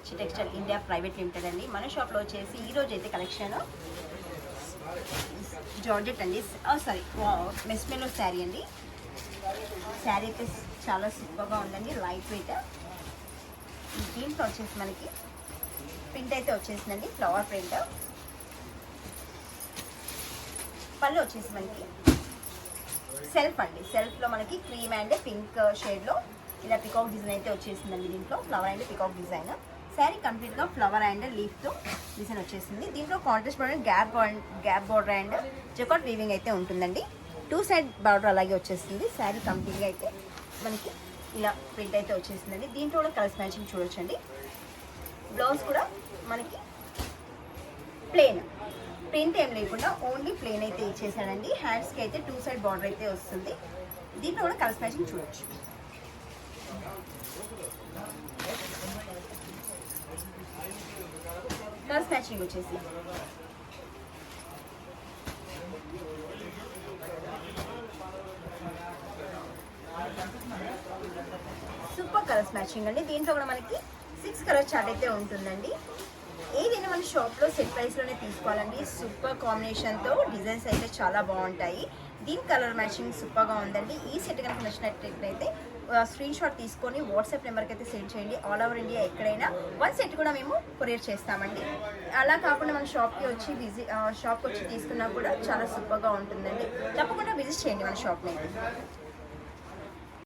లక్ష textile India private limited అండి. మన షాప్లో వచ్చేసి ఈరోజు అయితే కలెక్షన్ జార్జెట్ అండి, సారీ మెస్మెలో శారీ అండి. శారీ అయితే చాలా సూపర్గా ఉందండి, లైట్ వెయిట్. దీంట్లో వచ్చేసి మనకి ప్రింట్ అయితే వచ్చేసిందండి, ఫ్లవర్ ప్రింట్. పళ్ళు వచ్చేసి మనకి సెల్ఫ్ అండి, సెల్ఫ్లో మనకి క్రీమ్ అండ్ పింక్ షేడ్లో ఇలా పికాక్ డిజైన్ అయితే వచ్చేసిందండి. దీంట్లో flower and peacock design. Sari కంప్లీట్గా ఫ్లవర్ అండ్ లీఫ్తో డిజైన్ వచ్చేసింది. దీంట్లో contrast border, gap border and jacquard weaving అయితే ఉంటుందండి. 2 సైడ్ బార్డర్ అలాగే వచ్చేసింది. శారీ కంప్లీట్గా అయితే మనకి ఇలా ప్రింట్ అయితే వచ్చేసిందండి. దీంట్లో కూడా కలర్స్ మ్యాచింగ్ చూడొచ్చండి. బ్లౌజ్ కూడా మనకి ప్లెయిన్, ప్రింట్ ఏం లేకుండా ఓన్లీ ప్లెయిన్ అయితే ఇచ్చేసాడండి. హ్యాండ్స్కి అయితే 2 సైడ్ బార్డర్ అయితే వస్తుంది. దీంట్లో కూడా కలర్స్ మ్యాచింగ్ చూడొచ్చు. కలర్స్ మ్యాచింగ్ వచ్చేసి సూపర్ కలర్స్ మ్యాచింగ్ అండి. దీంట్లో కూడా మనకి 6 కలర్ చార్ట్ అయితే ఉంటుందండి. ఏదైనా మన షాప్లో సెట్ ప్రైస్లోనే తీసుకోవాలండి. సూపర్ కాంబినేషన్తో డిజైన్స్ అయితే చాలా బాగుంటాయి. దీని కలర్ మ్యాచింగ్ సూపర్గా ఉందండి. ఈ సెట్ కనుక నచ్చినట్లయితే స్క్రీన్ షాట్ తీసుకొని వాట్సాప్ నెంబర్కి అయితే సెండ్ చేయండి. ఆల్ ఓవర్ ఇండియా ఎక్కడైనా 1 సెట్ కూడా మేము కొరియర్ చేస్తామండి. అలా కాకుండా మన షాప్కి వచ్చి తీసుకున్నా కూడా చాలా సూపర్గా ఉంటుందండి. తప్పకుండా విజిట్ చేయండి మన షాప్ని.